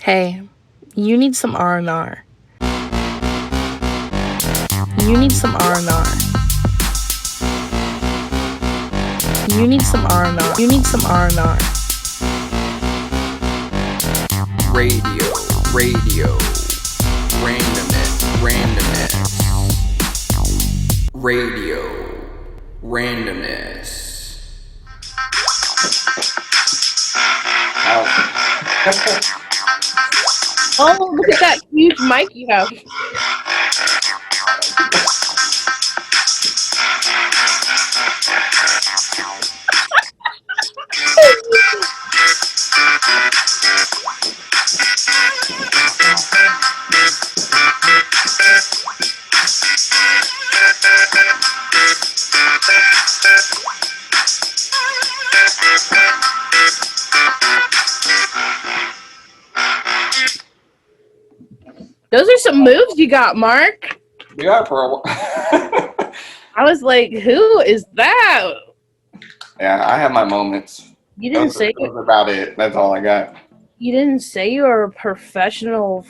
Hey, you need some R&R. You need some R&R. You need some R&R. You need some R&R. Radio, randomness, radio, randomness. Oh, look at that huge mic you have. Those are some moves you got, Mark. Yeah, for a while. I was like, who is that? Yeah, I have my moments. You didn't say That's about it. That's all I got. You didn't say you were a professional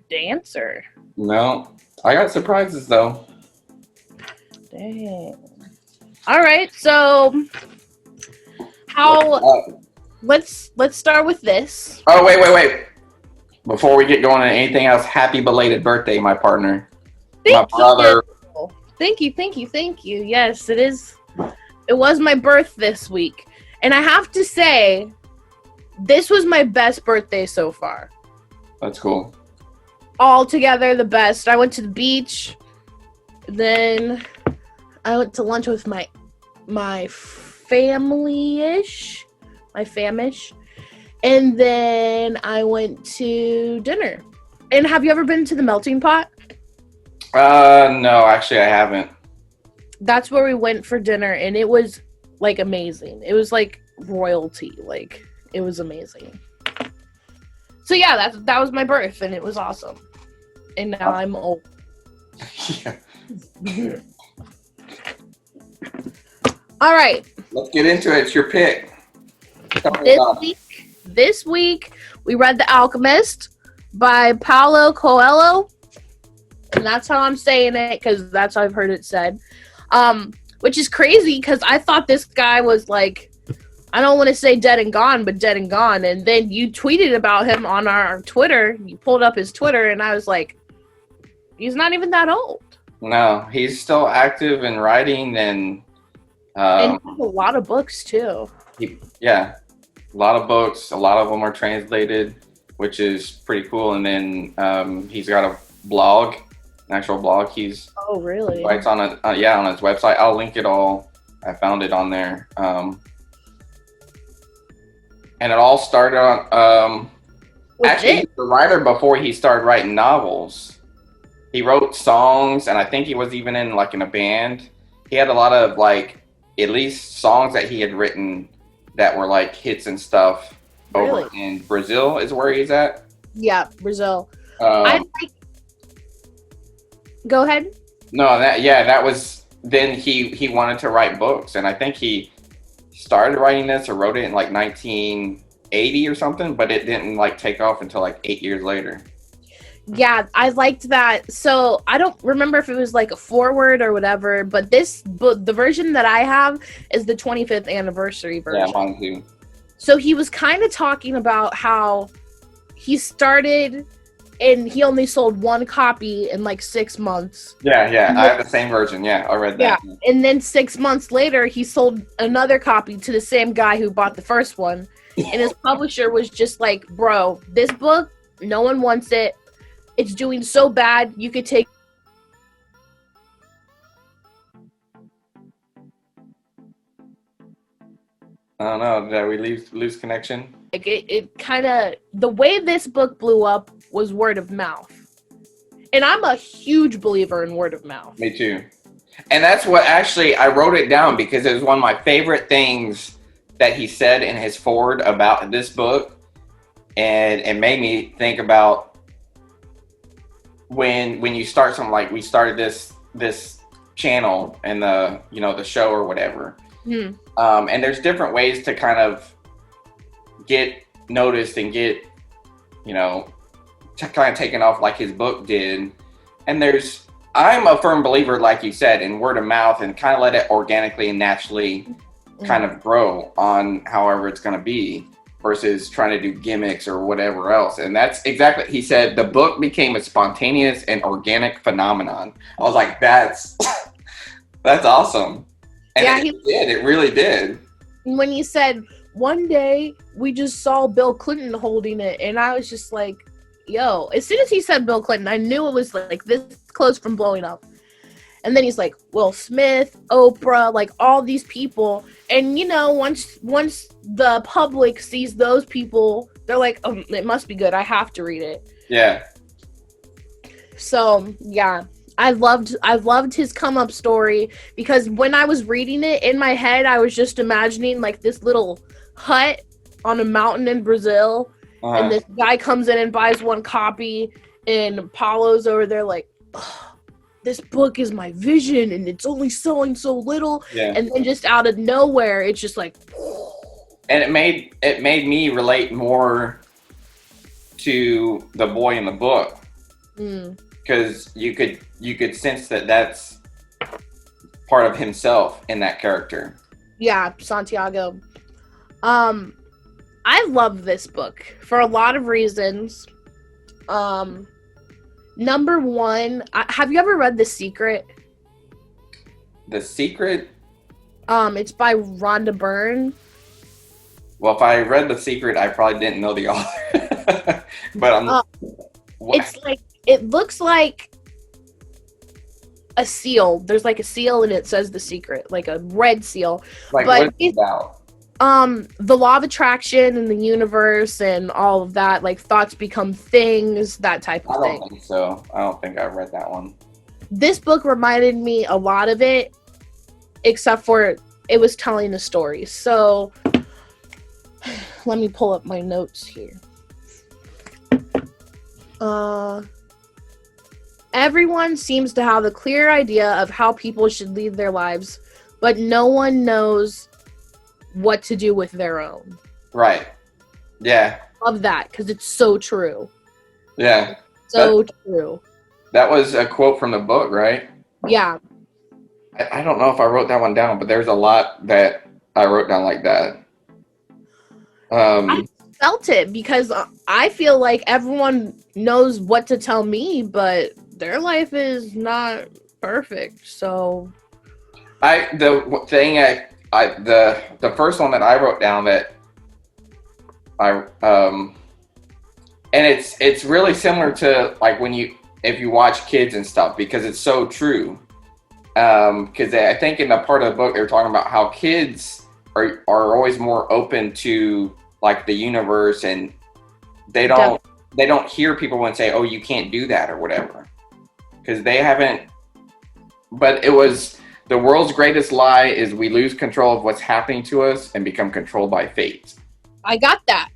dancer. No, I got surprises though. Dang. All right, so let's start with this. Oh, wait. Before we get going on anything else, happy belated birthday, my partner. My brother. Thank you. Yes, it is. It was my birth this week. And I have to say, this was my best birthday so far. That's cool. All together, the best. I went to the beach. Then I went to lunch with my family-ish. My famish. And then I went to dinner. And have you ever been to the Melting Pot? No, actually I haven't. That's where we went for dinner, and it was like amazing. It was like royalty. Like, it was amazing. So yeah, that was my birth, and it was awesome. And now I'm old. Yeah. All right. Let's get into it. It's your pick. This week, we read The Alchemist by Paulo Coelho. And that's how I'm saying it, because that's how I've heard it said. Which is crazy, because I thought this guy was like, I don't want to say dead and gone, but dead and gone. And then you tweeted about him on our Twitter. You pulled up his Twitter, and I was like, he's not even that old. No, he's still active and writing, and he has a lot of books, too. A lot of books. A lot of them are translated, which is pretty cool. And then he's got a blog, an actual blog. Oh, really? Writes on on his website. I'll link it all. I found it on there. And it all started on actually he's the writer before he started writing novels. He wrote songs, and I think he was even in a band. He had a lot of at least songs that he had written that were hits and stuff. Really? Over in Brazil is where he's at. Yeah, Brazil. Go ahead. No, that was then he wanted to write books, and I think he started writing this or wrote it in 1980 or something, but it didn't take off until 8 years later. Yeah, I liked that. So I don't remember if it was a foreword or whatever, but this book, the version that I have, is the 25th anniversary version. Yeah, mine too. So he was kind of talking about how he started and he only sold one copy in 6 monthts. Yeah, I have the same version. Yeah, I read that. Yeah, and then 6 months later, he sold another copy to the same guy who bought the first one. And his publisher was just like, bro, this book, no one wants it. It's doing so bad, you could take... I don't know, did we lose connection? It kind of... The way this book blew up was word of mouth. And I'm a huge believer in word of mouth. Me too. And that's what actually, I wrote it down because it was one of my favorite things that he said in his foreword about this book. And it made me think about when you start something we started this channel and the show or whatever. And there's different ways to kind of get noticed and get you know, kind of taken off like his book did. And I'm a firm believer, like you said, in word of mouth and kind of let it organically and naturally kind of grow on however it's going to be versus trying to do gimmicks or whatever else. And that's exactly, he said, the book became a spontaneous and organic phenomenon. I was like, that's awesome. And Yeah, it really did. When he said, one day we just saw Bill Clinton holding it, and I was just like, yo, as soon as he said Bill Clinton, I knew it was like this close from blowing up. And then he's like, Will Smith, Oprah, like all these people. And you know, once the public sees those people, they're like, oh, it must be good. I have to read it. Yeah. So yeah, I loved his come up story, because when I was reading it in my head, I was just imagining like this little hut on a mountain in Brazil, and this guy comes in and buys one copy, and Paulo's over there like, oh, this book is my vision, and it's only selling so little. Yeah. And then just out of nowhere, it's just like, and it made me relate more to the boy in the book, because you could sense that that's part of himself in that character. Yeah, Santiago. I love this book for a lot of reasons. Number one, have you ever read The Secret? The Secret? It's by Rhonda Byrne. Well, if I read The Secret, I probably didn't know the author. But it's like, it looks like a seal. There's like a seal and it says The Secret, like a red seal. Like, but what is it about? The law of attraction and the universe and all of that, like thoughts become things, that type of thing. I don't think so. I don't think I read that one. This book reminded me a lot of it, except for it was telling a story. So let me pull up my notes here. Everyone seems to have a clear idea of how people should lead their lives, but no one knows what to do with their own. Right. Yeah. Love that, because it's so true. Yeah. So true. That was a quote from the book, right? Yeah. I don't know if I wrote that one down, but there's a lot that I wrote down like that. I felt it, because I feel like everyone knows what to tell me, but their life is not perfect. So the first one that I wrote down that and it's really similar to like if you watch kids and stuff, because it's so true. Because I think in the part of the book they're talking about how kids are always more open to like the universe, and they don't hear people when say, oh, you can't do that or whatever, because they haven't. But it was, the world's greatest lie is we lose control of what's happening to us and become controlled by fate. I got that.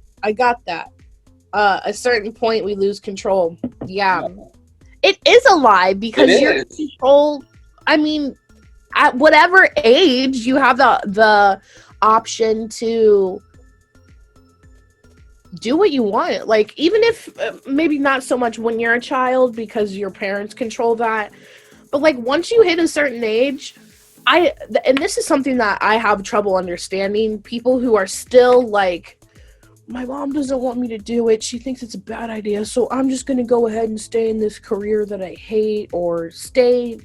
A certain point we lose control. Yeah. It is a lie, because you're in control. I mean, at whatever age you have the option to do what you want. Like, even if maybe not so much when you're a child, because your parents control that, but like once you hit a certain age, and this is something that I have trouble understanding, people who are still like, my mom doesn't want me to do it, she thinks it's a bad idea, so I'm just gonna go ahead and stay in this career that I hate, or stay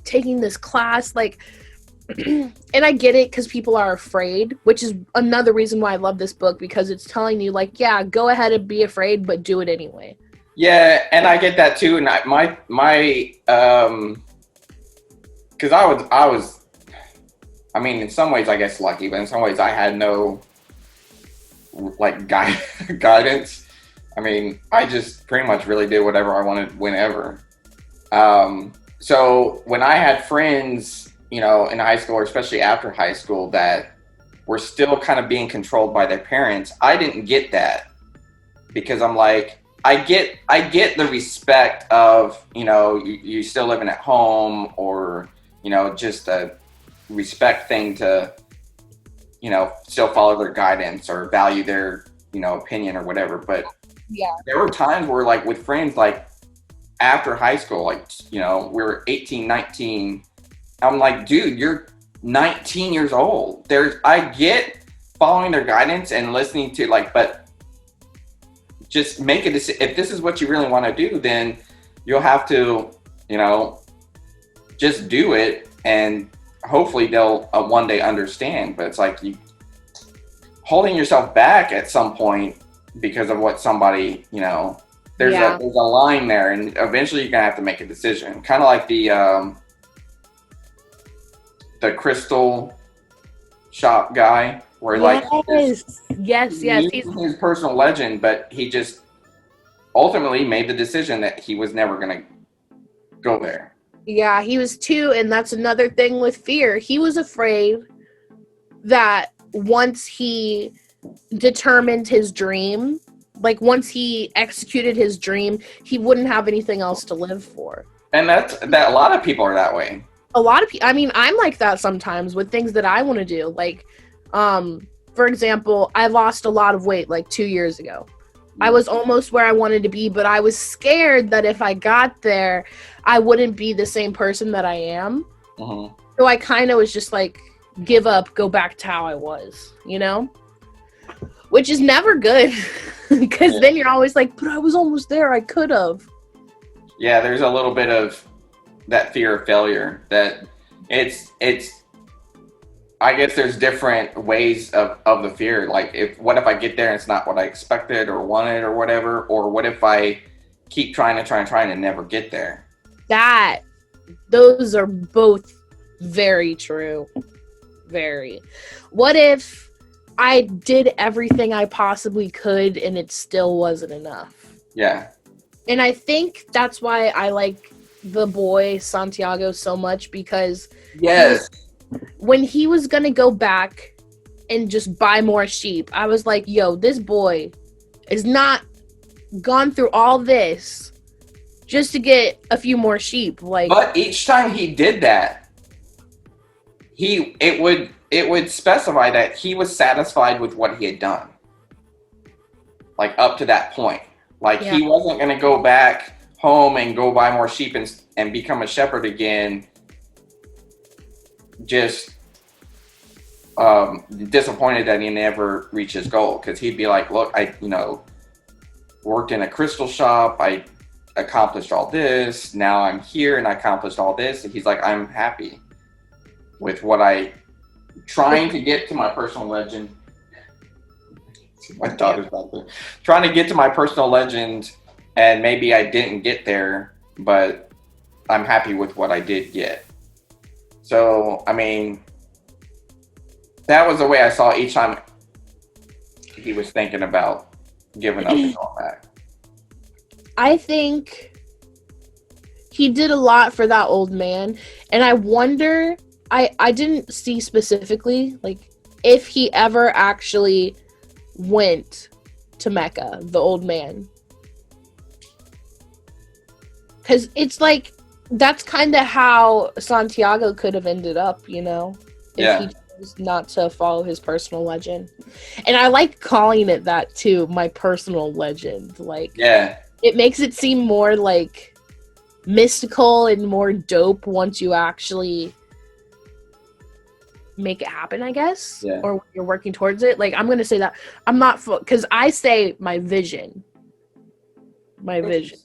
taking this class, like, and I get it, because people are afraid, which is another reason why I love this book, because it's telling you, like, yeah, go ahead and be afraid, but do it anyway. Yeah, and I get that too, and because I mean, in some ways I guess lucky, but in some ways I had no like guidance. I mean, I just pretty much really did whatever I wanted whenever. So when I had friends, you know, in high school, or especially after high school, that were still kind of being controlled by their parents, I didn't get that, because I'm like, I get the respect of, you know, you still living at home, or, you know, just a respect thing to, you know, still follow their guidance or value their, you know, opinion or whatever. But Yeah. there were times where like with friends, like after high school, like, you know, we were 18, 19. I'm like, dude, you're 19 years old. I get following their guidance and listening to like, but just make a decision. If this is what you really want to do, then you'll have to, you know, just do it, and hopefully they'll one day understand. But it's like you holding yourself back at some point because of what somebody, you know, there's a line there, and eventually you're gonna have to make a decision. Kind of like the crystal shop guy, where yes, he's his personal legend, but he just ultimately made the decision that he was never gonna go there. Yeah, he was too, and that's another thing with fear. He was afraid that once he determined his dream, like once he executed his dream, he wouldn't have anything else to live for. And that a lot of people are that way. A lot of people, I mean, I'm like that sometimes with things that I want to do. Like, for example, I lost a lot of weight like 2 years ago. I was almost where I wanted to be, but I was scared that if I got there, I wouldn't be the same person that I am. Mm-hmm. So I kind of was just like, give up, go back to how I was, you know? Which is never good, because then you're always like, but I was almost there, I could have. Yeah, there's a little bit of that fear of failure, that it's I guess there's different ways of the fear. Like, what if I get there and it's not what I expected or wanted or whatever? Or what if I keep trying and never get there? Those are both very true. Very. What if I did everything I possibly could and it still wasn't enough? Yeah. And I think that's why I like the boy Santiago so much, because when he was gonna go back and just buy more sheep, I was like, yo, this boy is not gone through all this just to get a few more sheep. Like, but each time he did that, it would specify that he was satisfied with what he had done, like up to that point. Like, he wasn't gonna go back home and go buy more sheep and become a shepherd again, just disappointed that he never reached his goal. Because he'd be like, look, I worked in a crystal shop, I accomplished all this, now I'm here and I accomplished all this. And he's like, I'm happy with what trying to get to my personal legend. My daughter's back there. Trying to get to my personal legend, and maybe I didn't get there, but I'm happy with what I did get. So, I mean, that was the way I saw each time he was thinking about giving up and going back. I think he did a lot for that old man, and I wonder, I didn't see specifically, like, if he ever actually went to Mecca, the old man. Because it's like, that's kind of how Santiago could have ended up, you know? If he chose not to follow his personal legend. And I like calling it that, too, my personal legend. Like, it makes it seem more, like, mystical and more dope once you actually make it happen, I guess. Or when you're working towards it. Like, I'm going to say that. I'm not... Because I say my vision. My vision.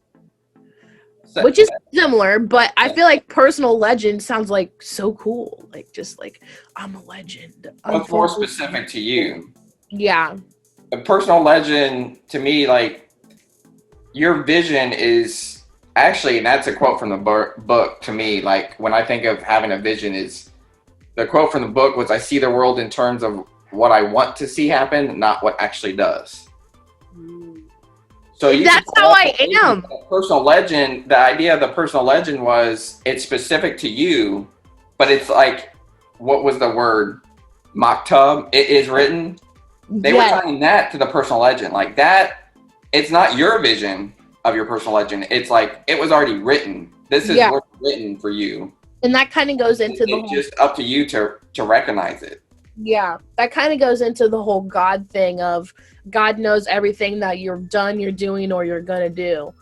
Which is similar, but I feel like personal legend sounds like so cool. Like, just like, I'm a legend. It's more specific to you. Yeah. A personal legend, to me, like, your vision is actually, and that's a quote from the book to me. Like, when I think of having a vision, is the quote from the book was, I see the world in terms of what I want to see happen, not what actually does. So that's how I am. Personal legend, the idea of the personal legend was, it's specific to you, but it's like, what was the word? Maktub, it is written. They were tying that to the personal legend. Like, that, it's not your vision of your personal legend. It's like, it was already written. This is what's written for you. And that kind of goes into it's just up to you to recognize it. Yeah, that kind of goes into the whole God thing of God knows everything that you're doing, or you're gonna do.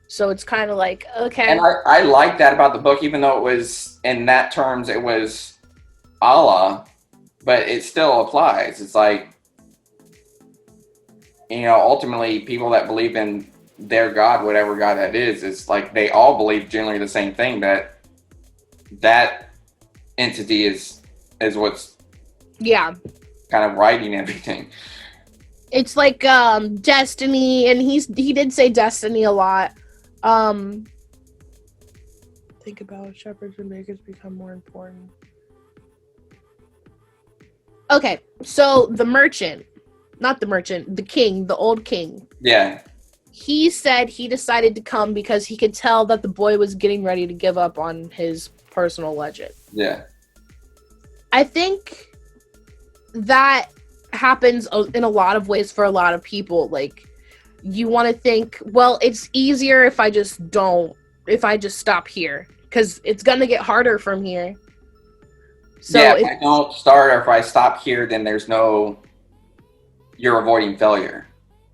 So it's kind of like, And okay. I like that about the book, even though it was, in that terms, it was Allah, but it still applies. It's like, ultimately, people that believe in their God, whatever God that is like they all believe generally the same thing, that entity is what's kind of writing everything. It's like destiny, and he did say destiny a lot. Think about shepherds and makers become more important. Okay, so the king, the old king. Yeah. He said he decided to come because he could tell that the boy was getting ready to give up on his personal legend. Yeah. I think that happens in a lot of ways for a lot of people. Like, you want to think, well, it's easier if I just stop here, because it's going to get harder from here. So yeah, if I don't start, or if I stop here, then you're avoiding failure,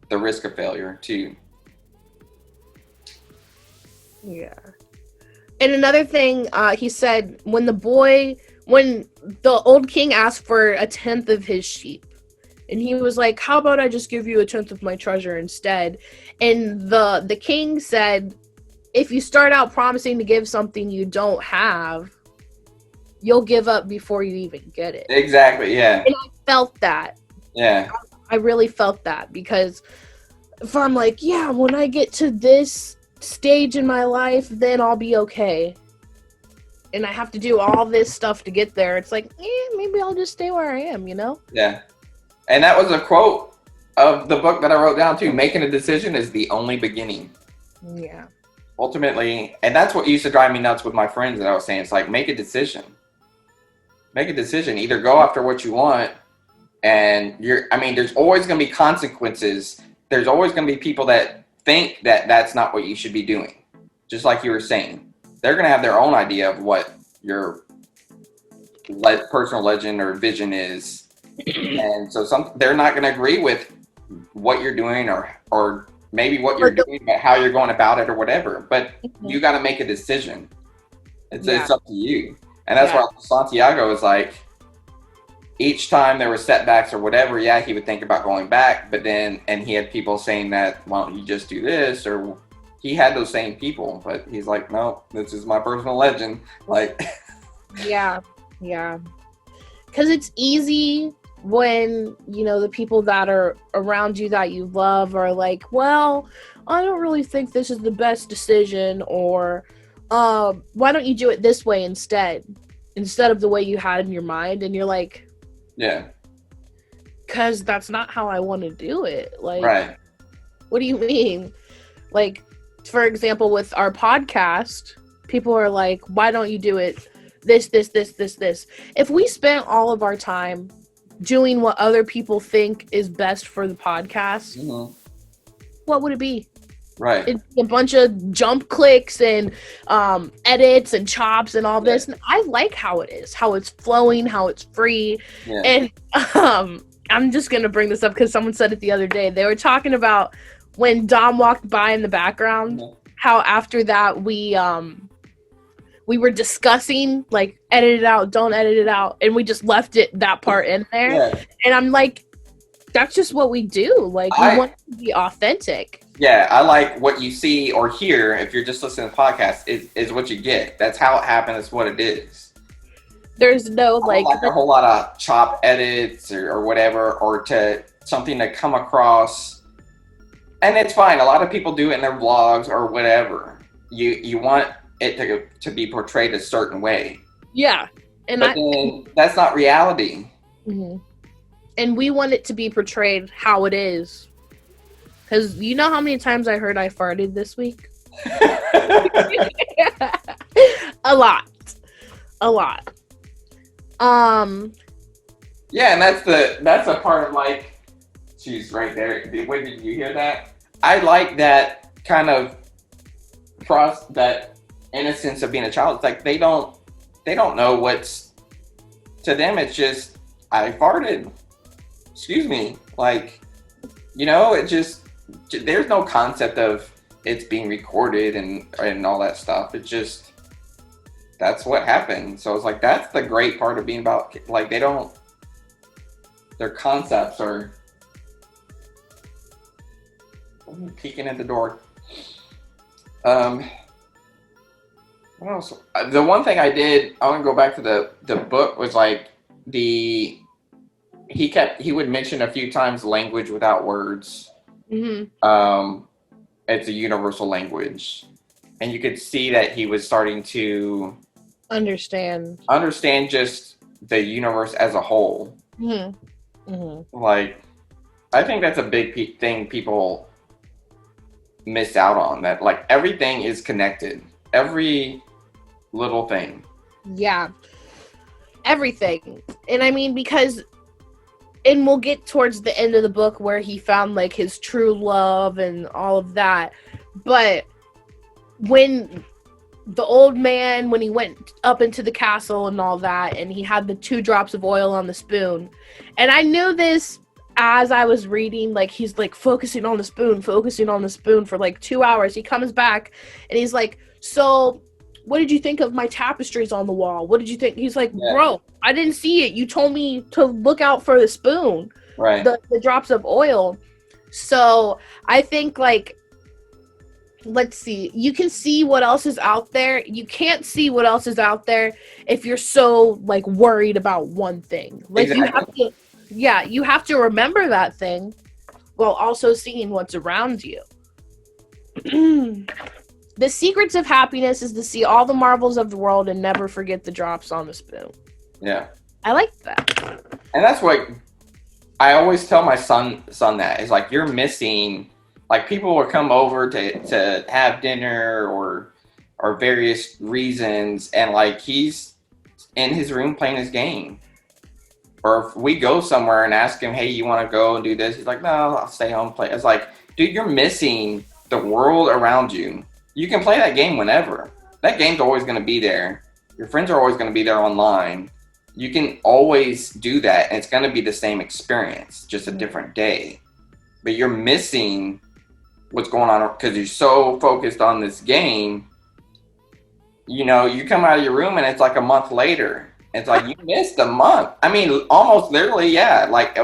the risk of failure too. Yeah. And another thing, he said, when the old king asked for 1/10 of his sheep, and he was like, how about I just give you 1/10 of my treasure instead? And the king said, if you start out promising to give something you don't have, you'll give up before you even get it. Exactly, yeah. And I felt that. Yeah. I really felt that, because if I'm like, yeah, when I get to this stage in my life, then I'll be okay, and I have to do all this stuff to get there, it's like, maybe I'll just stay where I am, Yeah. And that was a quote of the book that I wrote down too. Making a decision is the only beginning. Yeah. Ultimately, and that's what used to drive me nuts with my friends that I was saying. It's like, make a decision. Make a decision. Either go after what you want, and there's always going to be consequences. There's always going to be people that think that that's not what you should be doing. Just like you were saying, they're going to have their own idea of what your personal legend or vision is, and so they're not going to agree with what you're doing, or maybe what you're doing, but how you're going about it or whatever. But you got to make a decision. It's up to you, and that's why Santiago is like, each time there were setbacks or whatever, he would think about going back, but then, and he had people saying that, why don't you just do this? Or he had those same people, but he's like, no, this is my personal legend. Like, yeah. Because it's easy when, the people that are around you that you love are like, well, I don't really think this is the best decision, or why don't you do it this way instead of the way you had in your mind? And you're like, yeah, because that's not how I want to do it. Like, right. What do you mean? Like, for example, with our podcast, people are like, why don't you do it this? If we spent all of our time doing what other people think is best for the podcast, what would it be? Right. It'd be a bunch of jump clicks and edits and chops and all this. And I like how it is, how it's flowing, how it's free. Yeah. And I'm just going to bring this up because someone said it the other day. They were talking about when Dom walked by in the background, how after that we were discussing, like, edit it out, don't edit it out. And we just left that part in there. Yeah. And I'm like, that's just what we do. Like, we want to be authentic. Yeah, I like what you see or hear if you're just listening to podcasts is what you get. That's how it happened. That's what it is. There's no like a whole lot of chop edits or whatever, or to something to come across. And it's fine. A lot of people do it in their vlogs or whatever. You want it to be portrayed a certain way. Yeah. But then that's not reality. Mm-hmm. And we want it to be portrayed how it is. Because you know how many times I heard I farted this week? A lot. Yeah, and that's a part of, like, she's right there. When did you hear that? I like that kind of that innocence of being a child. It's like they don't know what's, to them it's just, I farted. Excuse me. Like, it just, there's no concept of it's being recorded and all that stuff. It just, that's what happened. So it's like, that's the great part of being about, like, their concepts are, peeking at the door. What else? The one thing I want to go back to the book was like he would mention a few times language without words. Mm-hmm. It's a universal language, and you could see that he was starting to understand just the universe as a whole. Mm-hmm. Mm-hmm. Like, I think that's a big thing people miss out on, that like everything is connected, every little thing. Yeah, everything. And I mean, because, and we'll get towards the end of the book where he found like his true love and all of that, but when the old man, when he went up into the castle and all that, and he had the 2 drops of oil on the spoon, and I knew this as I was reading, like, he's like focusing on the spoon for like 2 hours. He comes back and he's like, so what did you think of my tapestries on the wall? What did you think? He's like, bro, I didn't see it. You told me to look out for the spoon, right? The drops of oil. So I think, like, let's see, you can see what else is out there. You can't see what else is out there if you're so like worried about one thing. Like, exactly. You have to remember that thing while also seeing what's around you. The secrets of happiness is to see all the marvels of the world and never forget the drops on the spoon. Yeah. I like that. And that's what I always tell my son that. Is like, you're missing, like, people will come over to have dinner or various reasons, and like, he's in his room playing his game. Or if we go somewhere and ask him, hey, you want to go and do this? He's like, no, I'll stay home and play. It's like, dude, you're missing the world around you. You can play that game whenever. That game's always going to be there. Your friends are always going to be there online. You can always do that, and it's going to be the same experience, just a different day. But you're missing what's going on because you're so focused on this game. You come out of your room and it's like a month later. It's like, you missed a month. I mean, almost literally, yeah. Like,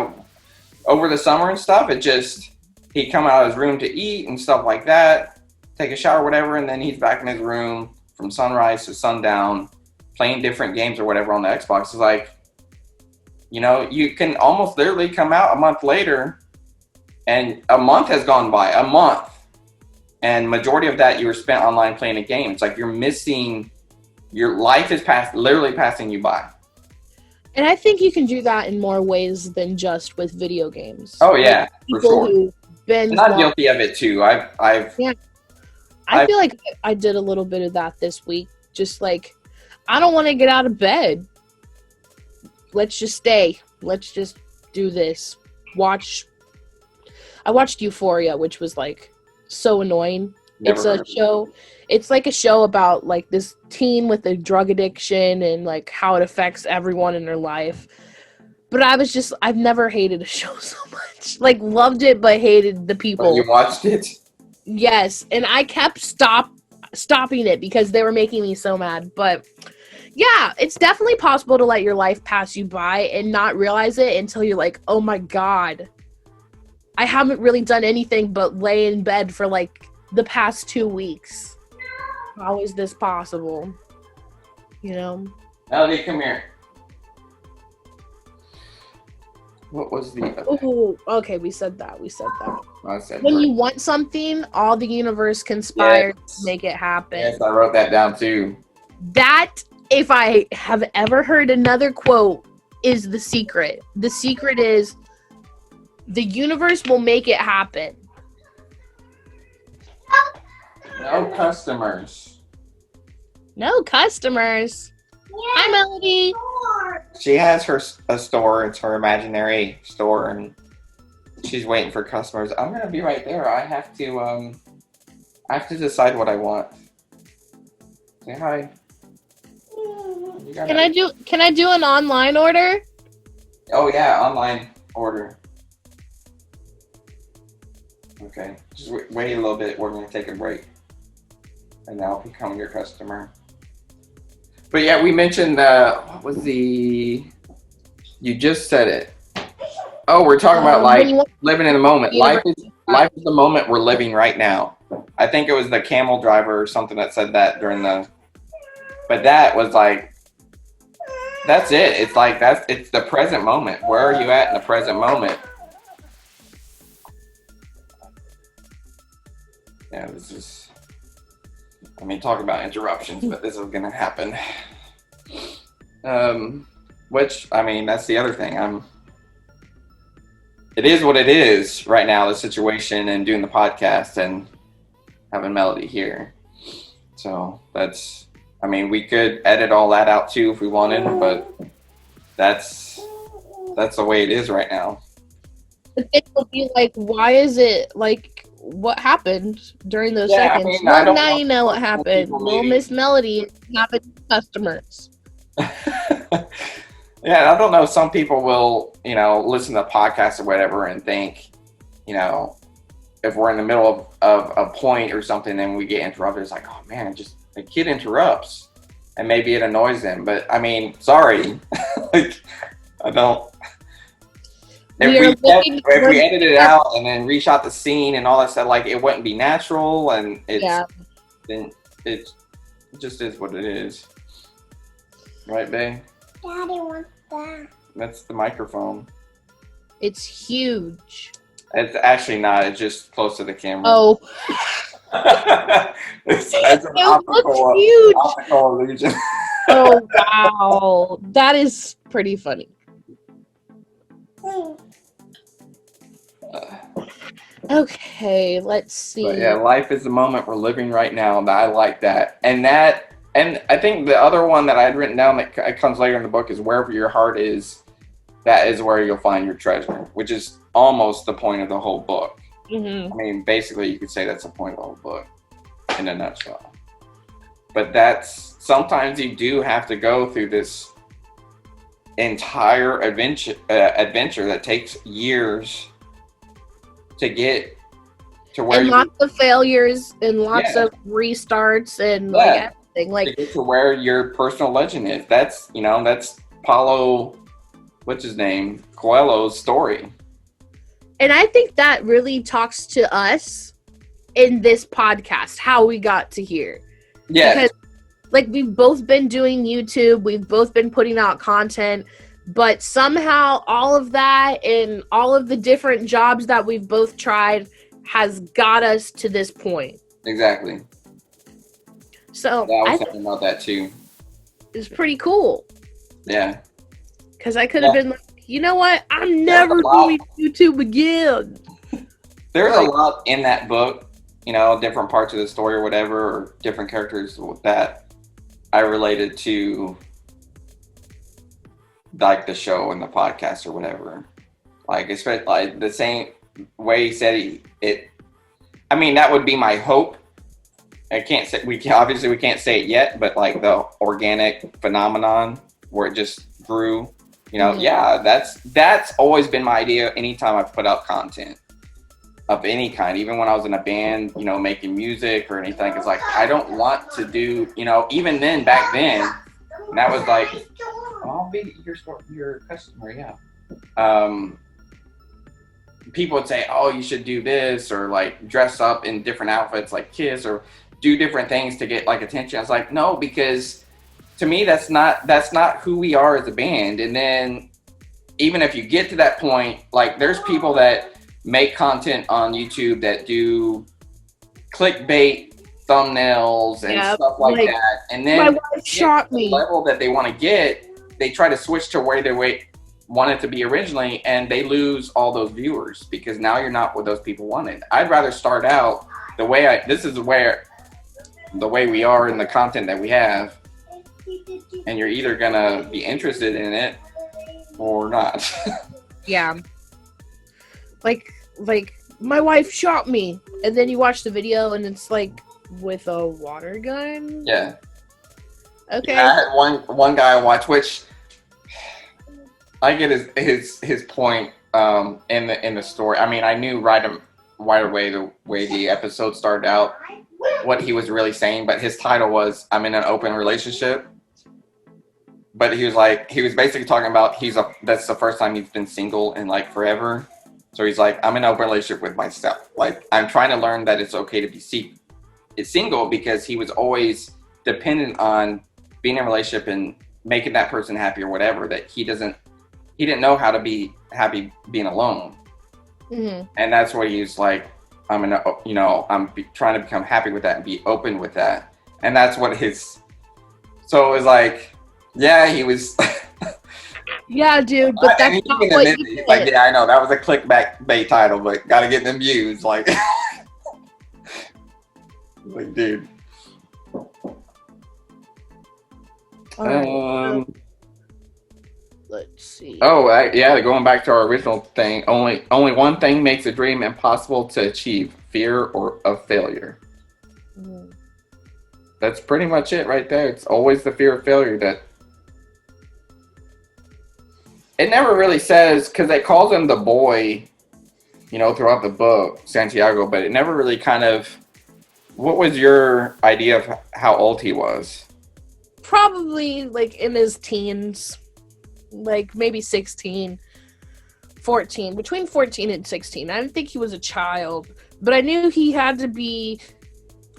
over the summer and stuff, he'd come out of his room to eat and stuff like that, take a shower or whatever, and then he's back in his room from sunrise to sundown, playing different games or whatever on the Xbox. It's like, you can almost literally come out a month later, and a month has gone by, and majority of that you were spent online playing a game. It's like, you're missing. Your life is literally passing you by. And I think you can do that in more ways than just with video games. Oh, yeah, like, for sure. I'm not guilty of it, too. I feel like I did a little bit of that this week. Just like, I don't want to get out of bed. Let's just stay. Let's just do this. I watched Euphoria, which was like so annoying. It's a show. It's like a show about like this teen with a drug addiction and like how it affects everyone in their life. But I've never hated a show so much. Like, loved it, but hated the people. But you watched it? Yes. And I kept stopping it because they were making me so mad. But yeah, it's definitely possible to let your life pass you by and not realize it until you're like, oh my God, I haven't really done anything but lay in bed for like the past 2 weeks. How is this possible? Melody, come here. What was the other? Oh, okay, we said that. I said when you want something, all the universe conspires to make it happen. Yes, I wrote that down too. That, if I have ever heard another quote, is the secret. The secret is the universe will make it happen. No customers. No customers. Hi, Melody. She has a store. It's her imaginary store, and she's waiting for customers. I'm gonna be right there. I have to decide what I want. Say hi. Can I do an online order? Oh yeah, online order. Okay, just wait a little bit. We're gonna take a break, and I'll become your customer. But yeah, we mentioned what was the? You just said it. Oh, we're talking about like living in the moment. Life is the moment we're living right now. I think it was the camel driver or something that said that during the. But that was like, that's it. It's like it's the present moment. Where are you at in the present moment? Yeah, this is. I mean, talk about interruptions, but this is gonna happen. Which I mean, that's the other thing. It is what it is right now. The situation and doing the podcast and having Melody here. So that's. I mean, we could edit all that out too if we wanted, but that's the way it is right now. The thing will be like, why is it like? What happened during those seconds? I mean, well, now you know what happened. Little Miss Melody having customers. Yeah, I don't know. Some people will, listen to podcasts or whatever and think, if we're in the middle of a point or something and we get interrupted, it's like, oh man, just the kid interrupts, and maybe it annoys them. But I mean, sorry, like I don't. If we edited it out and then reshot the scene and all that stuff, like it wouldn't be natural, and then it just is what it is, right, babe? Daddy wants that. That's the microphone. It's huge. It's actually not. It's just close to the camera. Oh. it's an optical illusion. Oh wow, that is pretty funny. Okay, let's see. But yeah, life is the moment we're living right now. I like that. And I think the other one that I had written down that comes later in the book is wherever your heart is, that is where you'll find your treasure, which is almost the point of the whole book. Mm-hmm. I mean, basically, you could say that's the point of the whole book in a nutshell. But that's sometimes you do have to go through this entire adventure that takes years to get to where and lots of failures and lots of restarts and like everything, like to get to where your personal legend is. That's Paulo, what's his name, Coelho's story. And I think that really talks to us in this podcast, how we got to here. Yeah. Because like we've both been doing YouTube, we've both been putting out content, but somehow all of that and all of the different jobs that we've both tried has got us to this point. Exactly. So I was thinking about that too. It's pretty cool. Yeah. Because I could have been like, you know what? I'm never doing YouTube again. There's a lot in that book, different parts of the story or whatever, or different characters that I related to, like the show and the podcast or whatever. Like, especially like the same way he said it. I mean, that would be my hope. I can't say we can't say it yet, but like the organic phenomenon where it just grew. Yeah, that's always been my idea anytime I've put out content of any kind, even when I was in a band, making music or anything. It's like, I don't want to do, even then, back then, and that was like, I'll be your customer, yeah. People would say, oh, you should do this, or like dress up in different outfits like Kiss, or do different things to get like attention. I was like, no, because to me, that's not who we are as a band. And then even if you get to that point, like there's people that make content on YouTube that do clickbait thumbnails and stuff like that. And then my wife shot me. The level that they want to get, they try to switch to where they want it to be originally, and they lose all those viewers because now you're not what those people wanted. I'd rather start out the way the way we are in the content that we have. And you're either gonna be interested in it or not. Yeah. Like my wife shot me, and then you watch the video and it's like with a water gun. Yeah. Okay. Yeah, I had one guy I watched, which I get his point in the story. I mean, I knew right away the way the episode started out what he was really saying, but his title was "I'm in an open relationship." But he was basically talking about that's the first time he's been single in like forever. So he's like, I'm in an open relationship with myself. Like, I'm trying to learn that it's okay to be single, because he was always dependent on being in a relationship and making that person happy or whatever, that he didn't know how to be happy being alone. Mm-hmm. And that's what he's like, I'm trying to become happy with that and be open with that. And that's what so it was like, yeah, he was. Yeah, dude, but that's not what you did. Like, yeah, I know that was a clickbait title, but gotta get them views. Like, like, dude. Right. Let's see. Oh, yeah, going back to our original thing. Only one thing makes a dream impossible to achieve: fear of failure. Mm. That's pretty much it right there. It's always the fear of failure that. It never really says, because it calls him the boy, throughout the book, Santiago, but it never really kind of. What was your idea of how old he was? Probably like in his teens, like maybe 16, 14, between 14 and 16. I didn't think he was a child, but I knew he had to be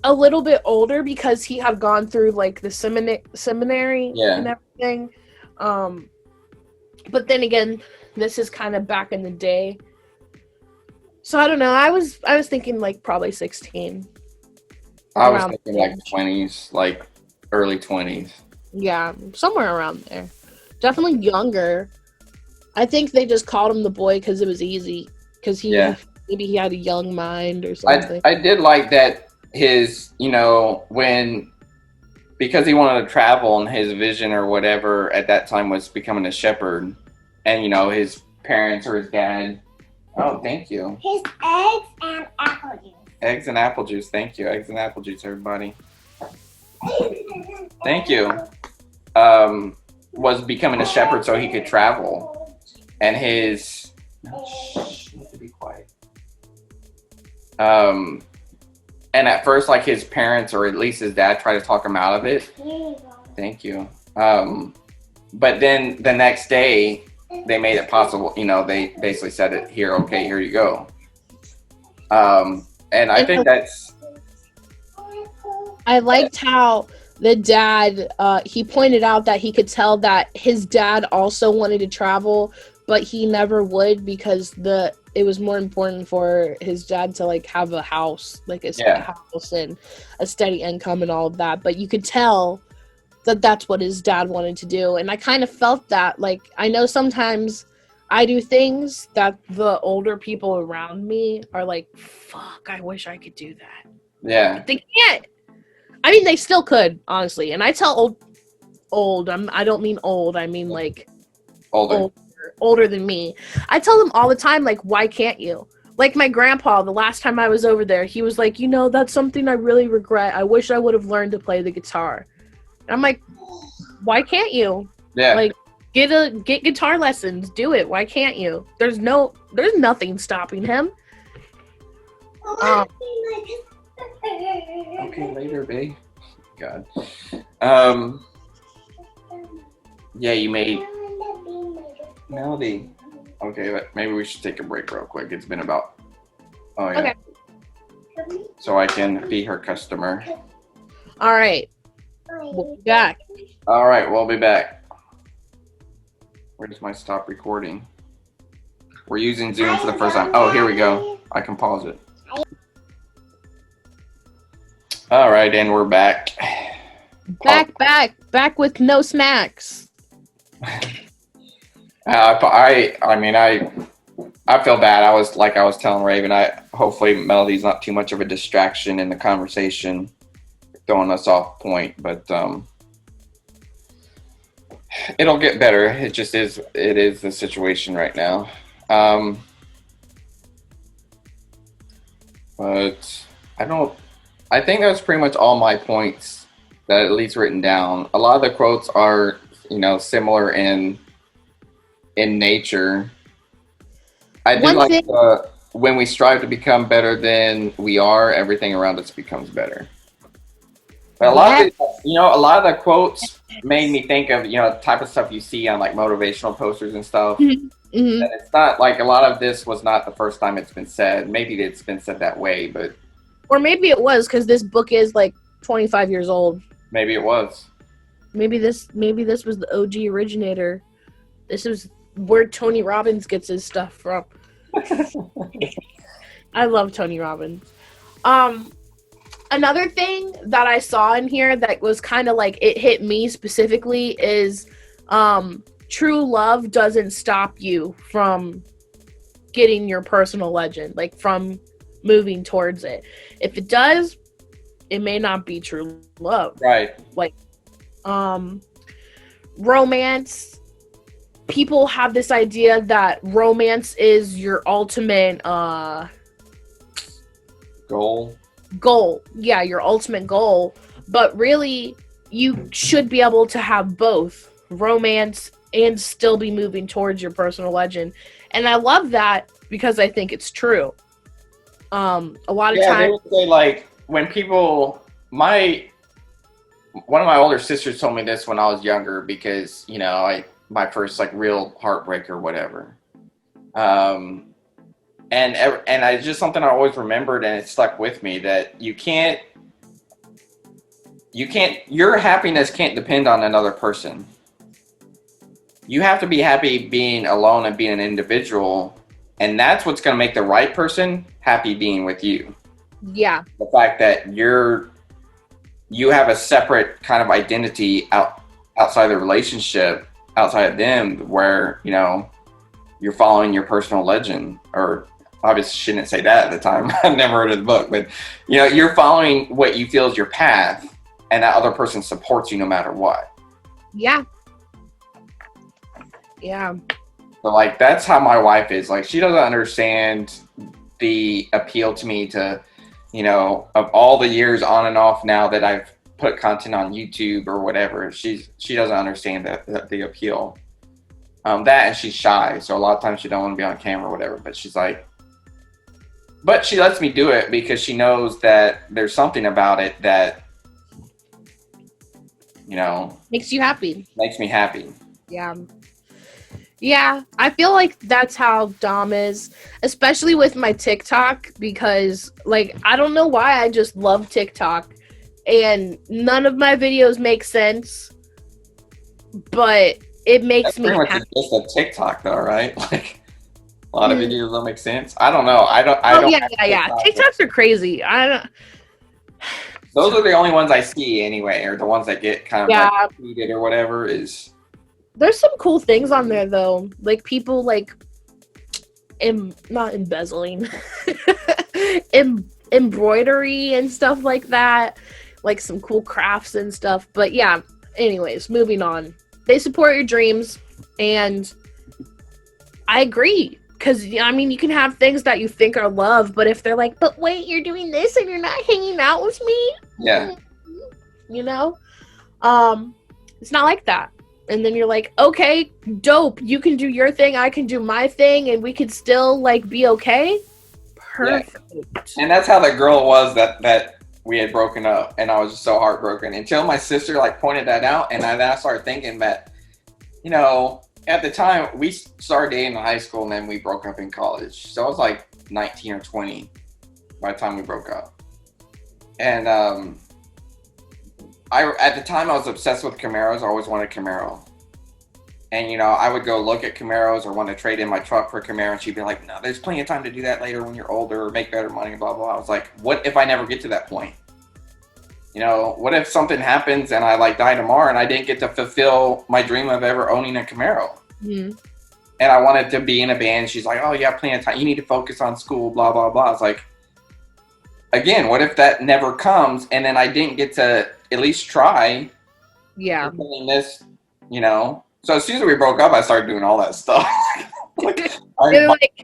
a little bit older because he had gone through like the seminary and everything. But then again, this is kind of back in the day. So I don't know. I was thinking like probably 16. I was thinking like 20s, like early 20s. Yeah, somewhere around there. Definitely younger. I think they just called him the boy because it was easy. Because maybe he had a young mind or something. I did like that his, because he wanted to travel, and his vision or whatever at that time was becoming a shepherd. And, his parents or his dad. Oh, thank you. His eggs and apple juice. Eggs and apple juice. Thank you. Eggs and apple juice, everybody. Thank you. Was becoming a shepherd so he could travel. And his... Shh, you have to be quiet. And at first, like, his parents, or at least his dad, tried to talk him out of it. Thank you. But then the next day, they made it possible. They basically said it here. Okay, here you go. And I think that's. I liked how the dad. He pointed out that he could tell that his dad also wanted to travel, but he never would because it was more important for his dad to like have a house, like a house and a steady income and all of that. But you could tell that that's what his dad wanted to do. And I kind of felt that, like, I know sometimes I do things that the older people around me are like, fuck, I wish I could do that. Yeah. But they can't. I mean, they still could, honestly. And I tell old, I don't mean old, I mean like older than me. I tell them all the time, like, why can't you? Like my grandpa, the last time I was over there, he was like, that's something I really regret. I wish I would have learned to play the guitar. And I'm like, why can't you? Yeah. Like, get guitar lessons. Do it. Why can't you? There's nothing stopping him. Okay, later, babe. God. Yeah, you made Melody. Okay, maybe we should take a break real quick. It's been about. Oh yeah. Okay. So I can be her customer. All right. We'll be back. All right, we'll be back. Where's my stop recording? We're using Zoom for the first time. Oh, here we go. I can pause it. All right, and we're back. Back with no snacks. I feel bad. I was telling Raven. Hopefully Melody's not too much of a distraction in the conversation, throwing us off point. But it'll get better. It just is. It is the situation right now. But I think that's pretty much all my points that at least written down. A lot of the quotes are, similar in in nature. I do One like thing- when we strive to become better than we are, everything around us becomes better. But a lot of a lot of the quotes made me think of the type of stuff you see on like motivational posters and stuff. Mhm. And it's not like a lot of this was not the first time it's been said. Maybe it's been said that way, but Or maybe it was because this book is like 25 years old. maybe it was. Maybe this was the OG originator. This is where Tony Robbins gets his stuff from. I love Tony Robbins. Another thing that I saw in here that was kind of like it hit me specifically is true love doesn't stop you from getting your personal legend, like from moving towards it. If it does, it may not be true love. Right. Like romance, people have this idea that romance is your ultimate goal. Yeah, your ultimate goal. But really, you should be able to have both romance and still be moving towards your personal legend. And I love that because I think it's true. A lot of times, they would say like when people, one of my older sisters told me this when I was younger because my first like real heartbreak or whatever. And it's just something I always remembered, and it stuck with me that your happiness can't depend on another person. You have to be happy being alone and being an individual, and that's what's going to make the right person happy being with you. Yeah. The fact that you have a separate kind of identity outside the relationship, outside of them, where you're following your personal legend, or obviously shouldn't say that at the time. I've never heard of the book, but you're following what you feel is your path, and that other person supports you no matter what. Yeah. Yeah. So like that's how my wife is. Like she doesn't understand the appeal to me to, of all the years on and off now that I've put content on YouTube or whatever. She doesn't understand the appeal. That, and she's shy, so a lot of times she don't want to be on camera or whatever. But she's like, but she lets me do it because she knows that there's something about it that Makes you happy. Makes me happy. Yeah. Yeah, I feel like that's how Dom is, especially with my TikTok, because, like, I don't know why I just love TikTok, and none of my videos make sense, but it makes me happy. That's just a TikTok, though, right? Like, a lot of videos don't make sense. I don't know. I don't. Yeah. TikToks are crazy. Those are the only ones I see anyway, or the ones that get kind of like tweeted or whatever is. There's some cool things on there though, like people like not embezzling, embroidery and stuff like that, like some cool crafts and stuff. But yeah, anyways, moving on. They support your dreams, and I agree. Because, I mean, you can have things that you think are love, but if they're like, but wait, you're doing this and you're not hanging out with me? Yeah. It's not like that. And then you're like, okay, dope. You can do your thing, I can do my thing, and we could still, like, be okay? Perfect. Yeah. And that's how the girl was that we had broken up, and I was just so heartbroken. Until my sister, like, pointed that out, and I started thinking that, at the time, we started dating in high school, and then we broke up in college. So I was like 19 or 20 by the time we broke up. And at the time, I was obsessed with Camaros. I always wanted a Camaro. And, I would go look at Camaros or want to trade in my truck for a Camaro, and she'd be like, no, there's plenty of time to do that later when you're older or make better money, blah, blah, blah. I was like, what if I never get to that point? What if something happens and I die tomorrow and I didn't get to fulfill my dream of ever owning a Camaro? Mm-hmm. And I wanted to be in a band. She's like, oh, you have plenty of time. You need to focus on school, blah, blah, blah. I was like, again, what if that never comes and then I didn't get to at least try? Yeah. This, So as soon as we broke up, I started doing all that stuff.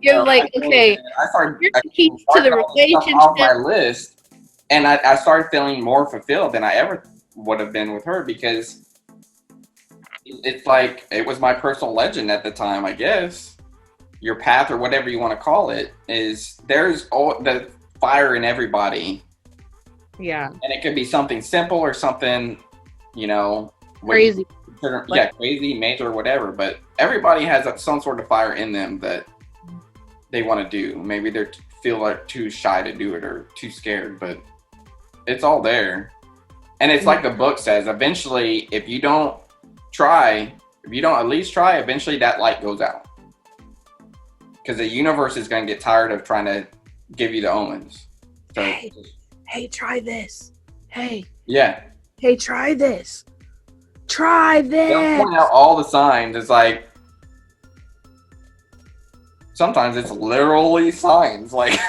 You're like, okay, I started here's the keys to the relationship off my list. And I started feeling more fulfilled than I ever would have been with her because it's like it was my personal legend at the time, I guess. Your path, or whatever you want to call it, is there's all the fire in everybody. Yeah. And it could be something simple or something, Crazy. Crazy, major, whatever. But everybody has some sort of fire in them that they want to do. Maybe they feel like too shy to do it or too scared, but it's all there. And it's like the book says, eventually, if you don't at least try, eventually that light goes out. Because the universe is going to get tired of trying to give you the omens. So, hey, try this. Hey, try this. Try this. They'll point out all the signs. It's like, sometimes it's literally signs. Like,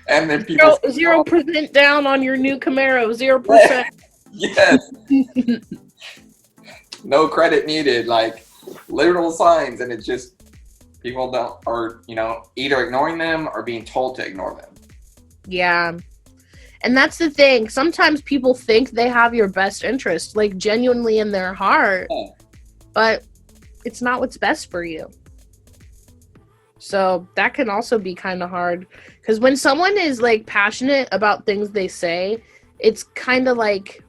and then people 0% down on your new Camaro. 0%. Yes. No credit needed. Like, literal signs, and it's just people are either ignoring them or being told to ignore them. Yeah. And that's the thing. Sometimes people think they have your best interest, like genuinely in their heart, but it's not what's best for you. So that can also be kind of hard, because when someone is like passionate about things they say, it's kind of like,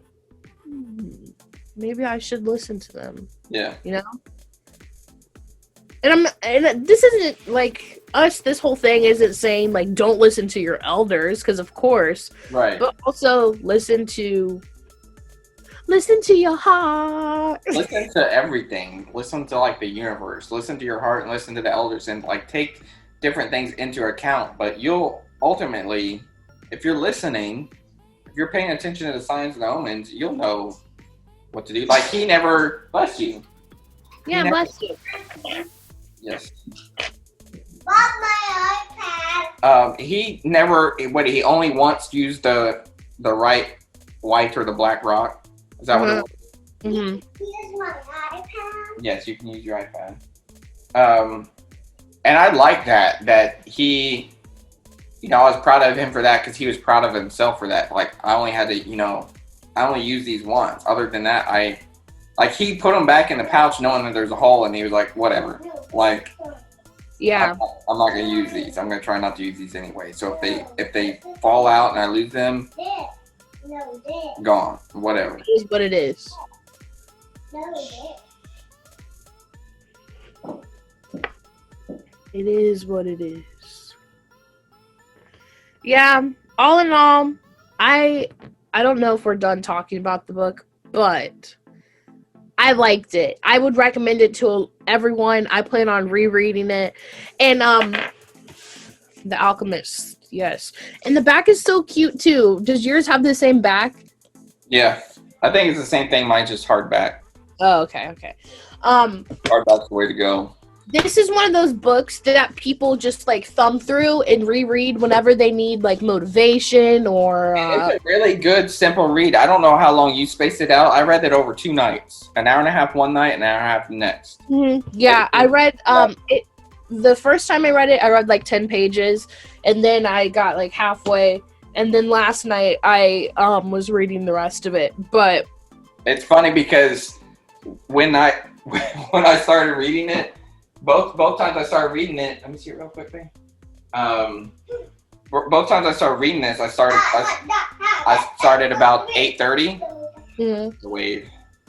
maybe I should listen to them. Yeah. And this isn't like us. This whole thing isn't saying like don't listen to your elders, because of course, right. But also listen to your heart. Listen to everything. Listen to like the universe. Listen to your heart and listen to the elders, and like take different things into account. But you'll ultimately, if you're listening, if you're paying attention to the signs and the omens, you'll know what to do. Like he never bless you. Yeah, bless you. Yes. Love my iPad. He only once used the right white or the black rock. Is that what it was? Mm-hmm. Here's my iPad. Yes, you can use your iPad. And I like that he, I was proud of him for that, because he was proud of himself for that. Like, I only had to, I only use these once. Other than that, he put them back in the pouch knowing that there's a hole, and he was like, whatever. Like, yeah, I'm not going to use these. I'm going to try not to use these anyway. So if they fall out and I lose them, gone. Whatever. It is what it is. It is what it is. Yeah, all in all, I don't know if we're done talking about the book, but I liked it. I would recommend it to everyone. I plan on rereading it. And The Alchemist, yes. And the back is so cute too. Does yours have the same back? Yeah. I think it's the same thing. Mine's just hardback. Oh, okay. Hardback's the way to go. This is one of those books that people just like thumb through and reread whenever they need like motivation or. It's a really good, simple read. I don't know how long you spaced it out. I read it over 2 nights, an hour and a half one night, an hour and a half the next. Mm-hmm. Yeah, I read it. The first time I read it, I read like 10 pages, and then I got like halfway, and then last night I was reading the rest of it. But it's funny because when I started reading it. Both times I started reading it. Let me see it real quickly. Both times I started reading this, I started about 8:30. Mm-hmm. The wave.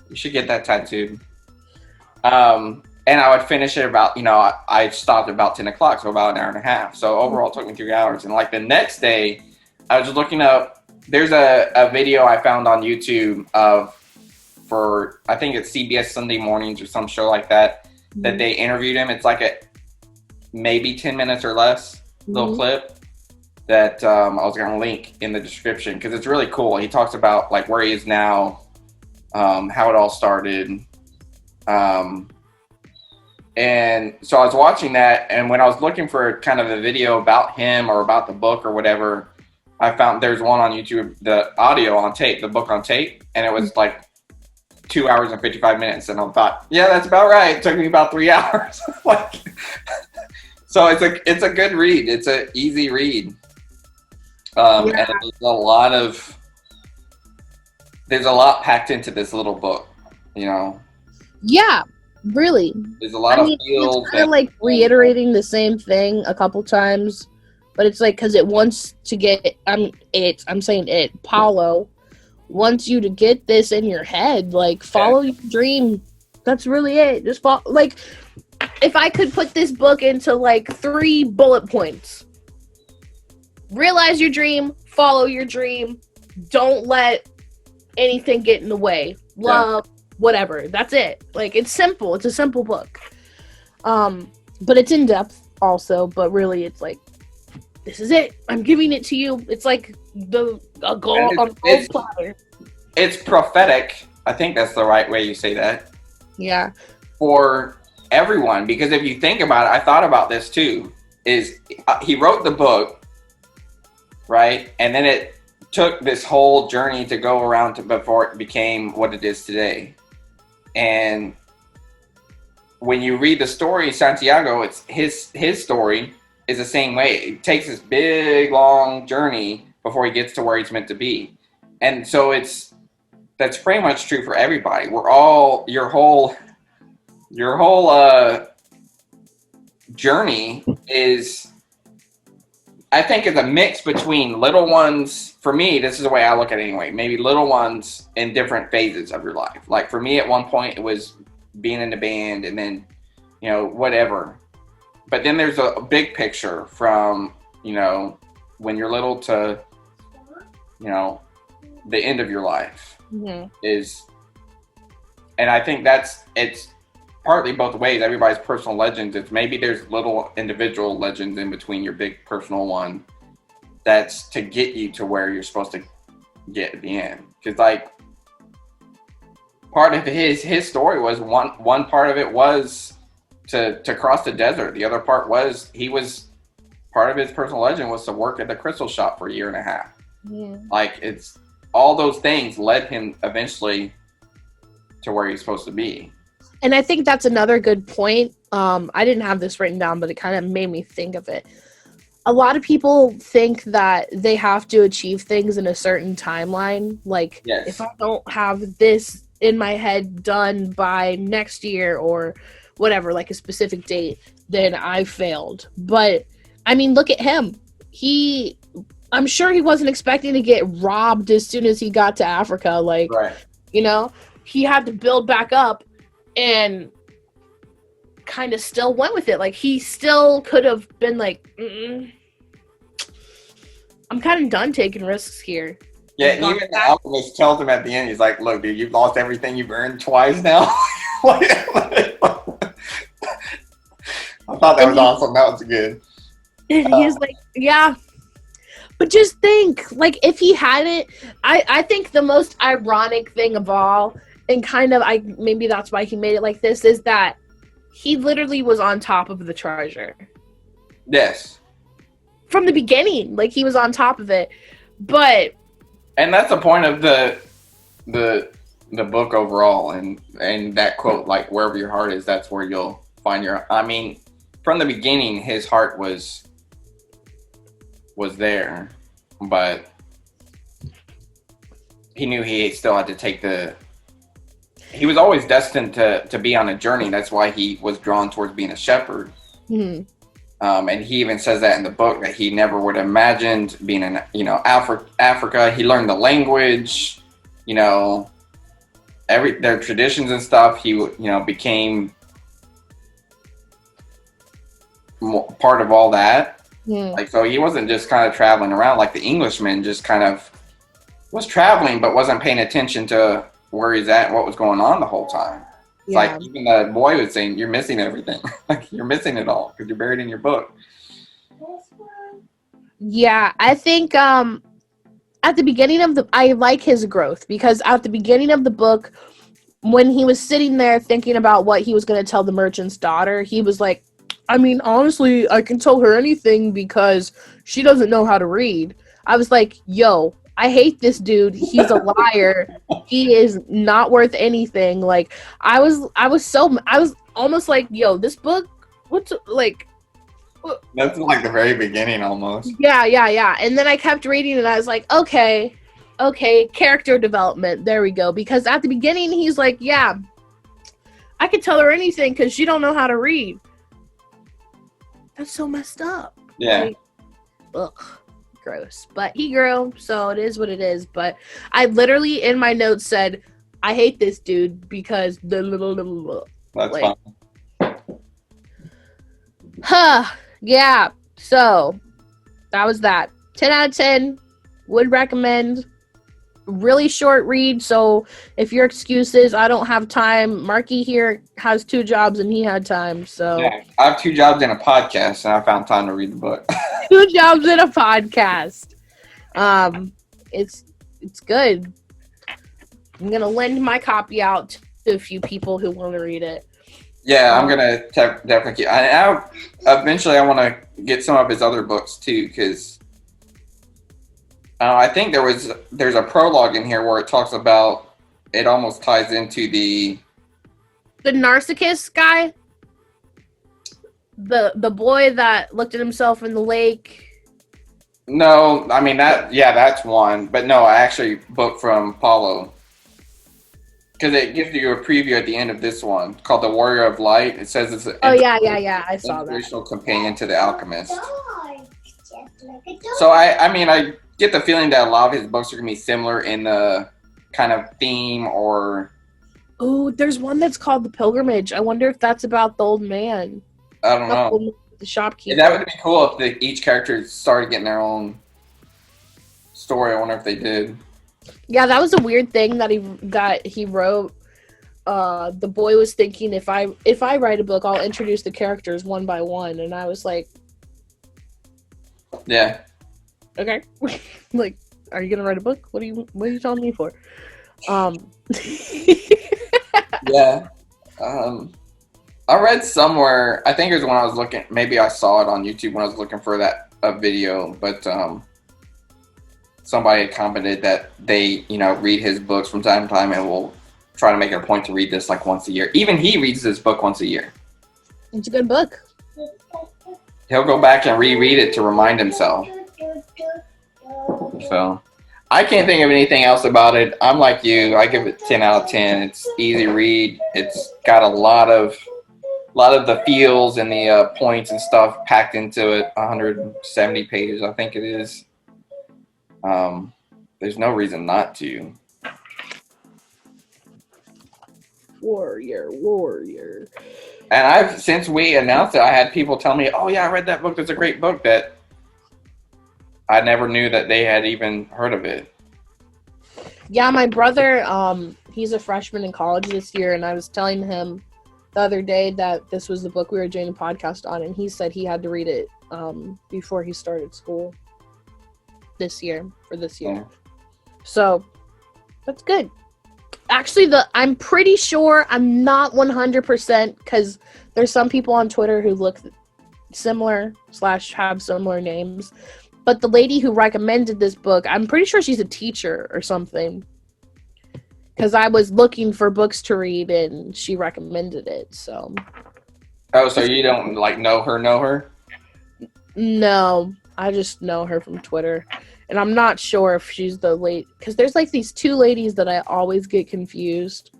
You should get that tattooed. And I would finish it about, I stopped about 10 o'clock, so about an hour and a half. So overall, it took me 3 hours. And like the next day, I was looking up. There's a video I found on YouTube for I think it's CBS Sunday Mornings or some show like that. That they interviewed him. It's like a maybe 10 minutes or less little clip that I was going to link in the description, because it's really cool. He talks about like where he is now, how it all started. And so I was watching that, and when I was looking for kind of a video about him or about the book or whatever, I found there's one on YouTube, the audio on tape, the book on tape, and it was like 2 hours and 55 minutes, and I thought, yeah, that's about right. It took me about 3 hours. So it's a good read. It's an easy read. And there's a lot packed into this little book. Yeah, really. There's a lot of feels. It's kind of like reiterating the same thing a couple times, but it's like because it wants to get. Paulo wants you to get this in your head. Like, follow your dream. That's really it. Just follow. Like, if I could put this book into like 3 bullet points: realize your dream, follow your dream, don't let anything get in the way. Love. Whatever. That's it. Like, it's simple. It's a simple book. But it's in depth also, but really it's like, this is it. I'm giving it to you. It's like a gold platter. It's prophetic. I think that's the right way you say that. Yeah. For everyone, because if you think about it, I thought about this too, is he wrote the book, right? And then it took this whole journey to go around to before it became what it is today. And when you read the story, Santiago, it's his story is the same way. It takes this big, long journey before he gets to where he's meant to be. And so that's pretty much true for everybody. We're all, your whole journey is, I think, is a mix between little ones. For me, this is the way I look at it anyway. Maybe little ones in different phases of your life. Like for me, at one point, it was being in the band, and then, whatever. But then there's a big picture from, when you're little to, the end of your life is, and I think it's partly both ways. Everybody's personal legends. It's maybe there's little individual legends in between your big personal one. That's to get you to where you're supposed to get at the end. Because like part of his story was one part of it was to cross the desert. The other part was part of his personal legend was to work at the crystal shop for 1.5 years. Yeah. Like it's all those things led him eventually to where he's supposed to be. And I think that's another good point. I didn't have this written down, but it kind of made me think of it. A lot of people think that they have to achieve things in a certain timeline. Like, if I don't have this in my head done by next year or whatever, like a specific date, then I failed. But, I mean, look at him. I'm sure he wasn't expecting to get robbed as soon as he got to Africa. Like, he had to build back up and kind of still went with it. Like, he still could have been like, I'm kind of done taking risks here. Yeah, and even the Alchemist tells him at the end, he's like, look, dude, you've lost everything you've earned twice now. I thought that was awesome. That was good. And he's like, yeah. But just think, like, if he hadn't, I think the most ironic thing of all, and kind of, maybe that's why he made it like this, is that he literally was on top of the treasure. Yes. From the beginning, like, he was on top of it. But... And that's the point of the book overall, and that quote, like, wherever your heart is, that's where you'll find your... I mean, from the beginning, his heart was there, but he knew he still had to take he was always destined to be on a journey. That's why he was drawn towards being a shepherd. Mm-hmm. And he even says that in the book, that he never would have imagined being in, Africa. He learned the language, their traditions and stuff. He, became part of all that. Yeah. Like, so he wasn't just kind of traveling around like the Englishman, just kind of was traveling, but wasn't paying attention to where he's at and what was going on the whole time. It's like even the boy was saying, you're missing everything. Like, you're missing it all because you're buried in your book. Yeah, I think at the beginning of I like his growth, because at the beginning of the book, when he was sitting there thinking about what he was going to tell the merchant's daughter, he was like, I mean, honestly, I can tell her anything because she doesn't know how to read. I was like, yo, I hate this dude. He's a liar. He is not worth anything. Like, I was almost like, yo, this book, what's like? That's like the very beginning almost. Yeah. And then I kept reading and I was like, okay, okay, character development. There we go. Because at the beginning, he's like, yeah, I could tell her anything because she don't know how to read. That's so messed up. Yeah. Like, ugh, gross. But he grew, so it is what it is. But I literally, in my notes, said, I hate this dude because the little. That's like, fine. Huh. Yeah. So, that was that. 10 out of 10. Would recommend. Really short read, so if your excuse is I don't have time, Marky here has 2 jobs and he had time, so Yeah, I have 2 jobs and a podcast, and I found time to read the book. 2 jobs and a podcast. It's good. I'm gonna lend my copy out to a few people who want to read it. Yeah, I'm gonna definitely. Eventually, I want to get some of his other books too, because I think there's a prologue in here where it talks about, it almost ties into the Narcissus guy, the boy that looked at himself in the lake. No, I mean that's one, but no, I actually booked from Paulo, because it gives you a preview at the end of this one called The Warrior of Light. It says it's an I saw that. inspirational companion to the Alchemist. So I get the feeling that a lot of his books are going to be similar in the kind of theme or... Oh, there's one that's called The Pilgrimage. I wonder if that's about the old man. I don't know. The shopkeeper. That would be cool if each character started getting their own story. I wonder if they did. Yeah, that was a weird thing that he wrote. The boy was thinking, if I write a book, I'll introduce the characters one by one. And I was like... Yeah. Okay. Like, are you gonna write a book? What are you telling me for? Yeah. I read somewhere, I think it was when I was looking, maybe I saw it on YouTube when I was looking for a video, but somebody had commented that they, read his books from time to time and will try to make it a point to read this like once a year. Even he reads this book once a year. It's a good book. He'll go back and reread it to remind himself. So, I can't think of anything else about it. I'm like you. I give it 10 out of 10. It's easy read. It's got a lot of the feels and the points and stuff packed into it. 170 pages, I think it is. There's no reason not to. Warrior. And since we announced it, I had people tell me, "Oh yeah, I read that book. That's a great book." That I never knew that they had even heard of it. Yeah, my brother, he's a freshman in college this year, and I was telling him the other day that this was the book we were doing a podcast on, and he said he had to read it before he started school this year. Yeah. So that's good. Actually, I'm pretty sure, I'm not 100%, because there's some people on Twitter who look similar / have similar names. But the lady who recommended this book, I'm pretty sure she's a teacher or something. Because I was looking for books to read and she recommended it, so. Oh, so you don't know her? No, I just know her from Twitter. And I'm not sure if she's the lady, because there's these 2 ladies that I always get confused.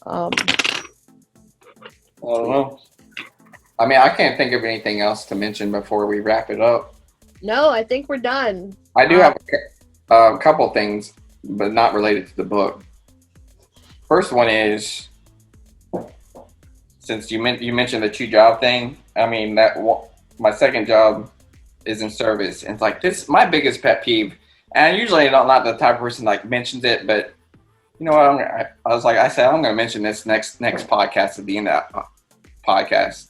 I don't know. I mean, I can't think of anything else to mention before we wrap it up. No, I think we're done. I do have a couple things, but not related to the book. First one is, since you mentioned the 2-job thing, I mean, my second job is in service. And it's this, my biggest pet peeve, and usually I'm not the type of person mentions it, but you know what, I said I'm going to mention this next podcast at the end of that podcast.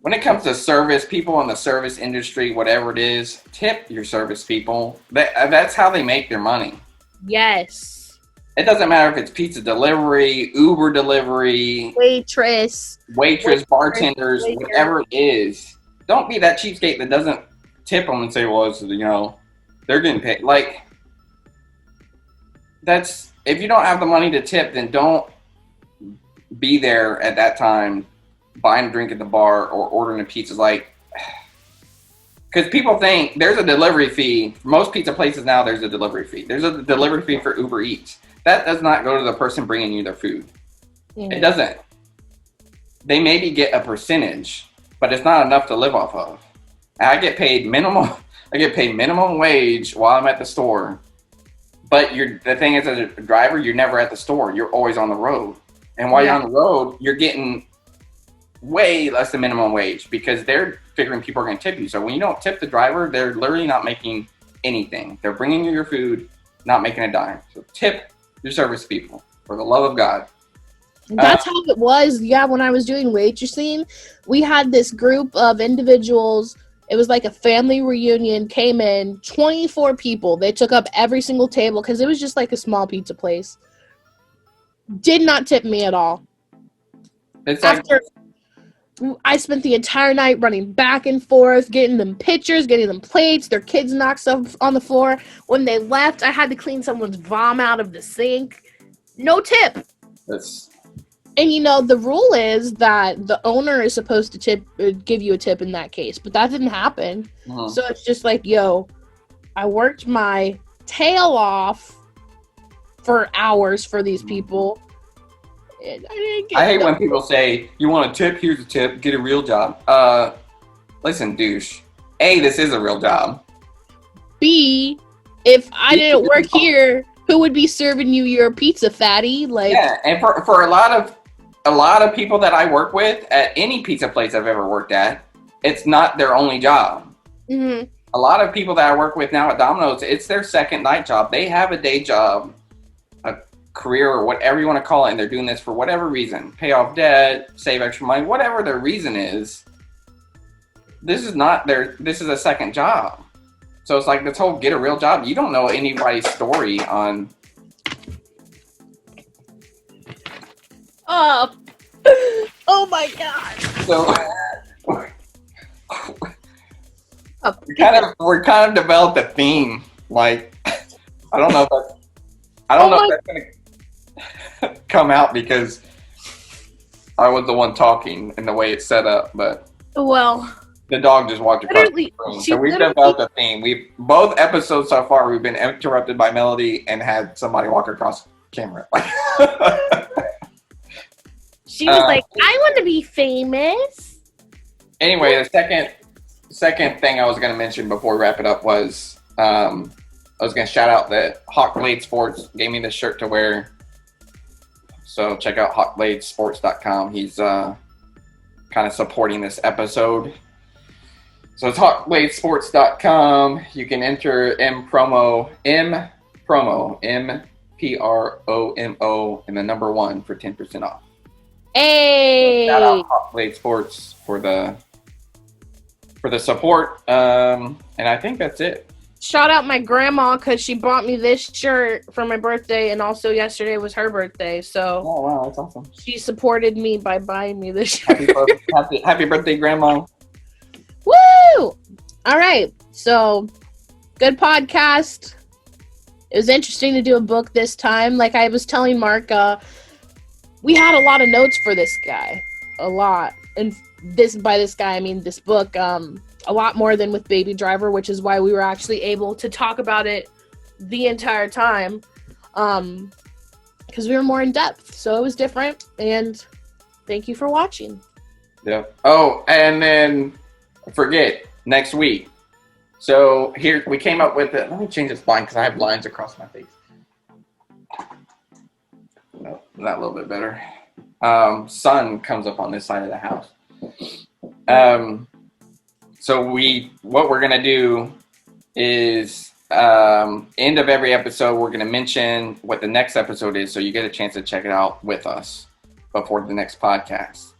When it comes to service, people in the service industry, whatever it is, tip your service people. That's how they make their money. Yes. It doesn't matter if it's pizza delivery, Uber delivery, waitress, bartenders, whatever it is. Don't be that cheapskate that doesn't tip them and say, well, it's, they're getting paid. If you don't have the money to tip, then don't be there at that time buying a drink at the bar or ordering a pizza. because people think there's a delivery fee. Most pizza places now, there's a delivery fee. There's a delivery fee for Uber Eats. That does not go to the person bringing you their food. It doesn't. They maybe get a percentage, but it's not enough to live off of. I get paid minimum. I get paid minimum wage while I'm at the store. But the thing is, as a driver, you're never at the store. You're always on the road. And while you're on the road, you're getting way less than minimum wage because they're figuring people are going to tip you. So when you don't tip the driver, they're literally not making anything. They're bringing you your food, not making a dime. So tip your service people, for the love of God. That's how it was. Yeah, when I was doing waitressing, we had this group of individuals. It was like a family reunion, came in, 24 people. They took up every single table because it was just like a small pizza place. Did not tip me at all. After I spent the entire night running back and forth, getting them pitchers, getting them plates, their kids knocked stuff on the floor. When they left, I had to clean someone's vomit out of the sink. No tip. And the rule is that the owner is supposed to give you a tip in that case, but that didn't happen. So it's just like, yo, I worked my tail off for hours for these people. I hate when people say, you want a tip? Here's a tip. Get a real job. Listen, douche. A, this is a real job. B, if I didn't work here, who would be serving you your pizza, fatty? Yeah, and for a lot of people that I work with at any pizza place I've ever worked at, it's not their only job. A lot of people that I work with now at Domino's, it's their second night job. They have a day job, a career, or whatever you want to call it, and they're doing this for whatever reason. Pay off debt, save extra money, whatever their reason is. This is a second job. So it's like this whole get a real job. You don't know anybody's story on... Oh my God. So we're kind of developed a theme. Like, I don't know if that's going to come out because I was the one talking and the way it's set up, but the dog just walked across the room. So we've developed a theme. Both episodes so far, we've been interrupted by Melody and had somebody walk across camera. She was like, I want to be famous. Anyway, the second thing I was going to mention before we wrap it up was I was going to shout out that Hawkblade Sports gave me this shirt to wear. So check out hawkbladesports.com. He's kind of supporting this episode. So it's hawkbladesports.com. You can enter MPromo, MPromo, and the number 1 for 10% off. Hey! So shout out Hawkblade Sports for the support, and I think that's it. Shout out my grandma because she bought me this shirt for my birthday, and also yesterday was her birthday. So, oh wow, that's awesome! She supported me by buying me this shirt. Happy birthday, Grandma! Woo! All right, so good podcast. It was interesting to do a book this time. Like I was telling Mark, we had a lot of notes for this guy, a lot, and by this guy I mean this book. A lot more than with Baby Driver, which is why we were actually able to talk about it the entire time, because we were more in depth. So it was different, and thank you for watching. Yeah. Oh, and then forget next week. So here we came up with it. Let me change this blind because I have lines across my face. No, not a little bit better. Sun comes up on this side of the house. So what we're gonna do is end of every episode we're gonna mention what the next episode is, so you get a chance to check it out with us before the next podcast.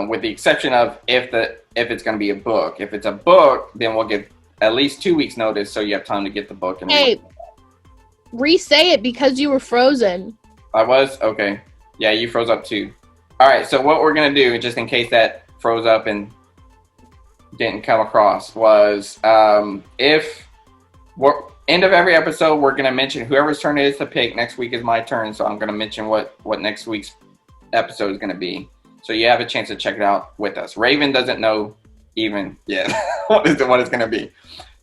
With the exception of if it's gonna be a book. If it's a book, then we'll give at least 2 weeks notice so you have time to get the book. And re-say it because you were frozen. I was? Okay. Yeah, you froze up too. All right, so what we're gonna do, just in case that froze up and didn't come across, was end of every episode we're going to mention whoever's turn it is to pick. Next week is my turn, so I'm going to mention what next week's episode is going to be, so you have a chance to check it out with us. Raven doesn't know even yet what it's going to be.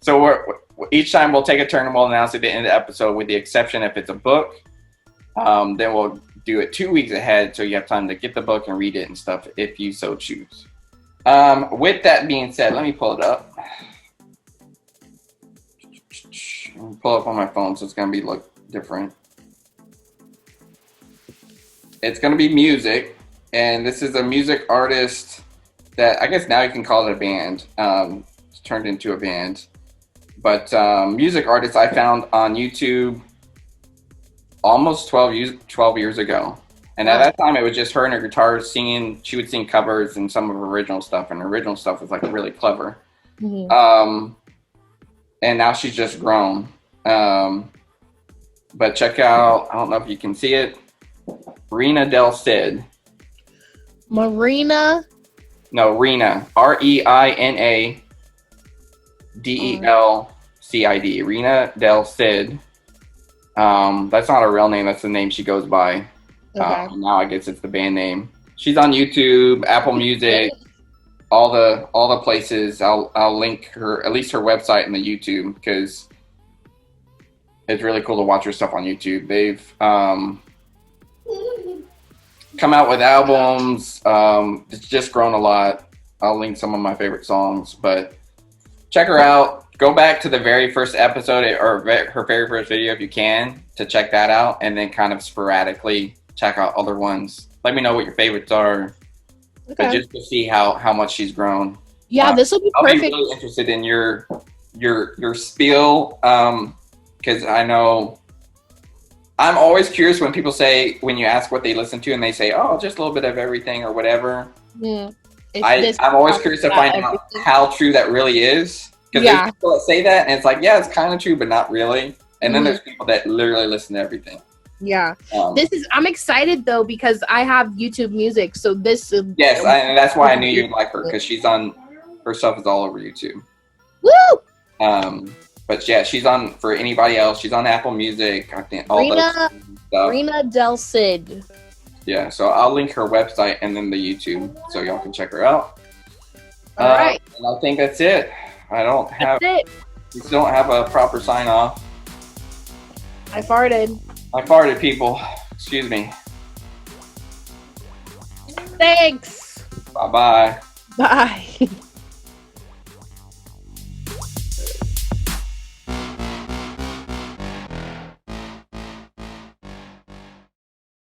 So each time we'll take a turn and we'll announce at the end of the episode, with the exception if it's a book. Then we'll do it 2 weeks ahead, so you have time to get the book and read it and stuff if you so choose. With that being said, let me pull it up. Pull up on my phone, so it's going to be look different. It's going to be music, and this is a music artist that I guess now you can call it a band. It's turned into a band. But music artist I found on YouTube almost 12 years ago. And at that time, it was just her and her guitar singing. She would sing covers and some of her original stuff, and her original stuff was like really clever. Mm-hmm. And now she's just grown. But check out, I don't know if you can see it, Rena Del Cid. Marina? No, Rena. Reina Delcid. Rena Del Cid. That's not her real name. That's the name she goes by. Okay. Now I guess it's the band name. She's on YouTube, Apple Music, all the places. I'll link her, at least her website and the YouTube, because it's really cool to watch her stuff on YouTube. They've come out with albums. It's just grown a lot. I'll link some of my favorite songs, but check her out. Go back to the very first episode or her very first video if you can to check that out, and then kind of sporadically check out other ones. Let me know what your favorites are, but just to see how much she's grown. Yeah, this will be perfect. I'll be really interested in your spiel, because I know I'm always curious when people say, when you ask what they listen to and they say, oh, just a little bit of everything or whatever. Yeah. I'm always curious to find out how true that really is. Because there's people that say that and it's like, yeah, it's kind of true, but not really. And then there's people that literally listen to everything. Yeah. I'm excited though, because I have YouTube Music. So this is. Yes, and that's why I knew you'd like her, because her stuff is all over YouTube. Woo! But yeah, she's on, for anybody else, she's on Apple Music. I think all that stuff. Rena Del Cid. Yeah, so I'll link her website and then the YouTube, so y'all can check her out. All right. And I think that's it. We don't have a proper sign off. I farted, people. Excuse me. Thanks. Bye-bye. Bye.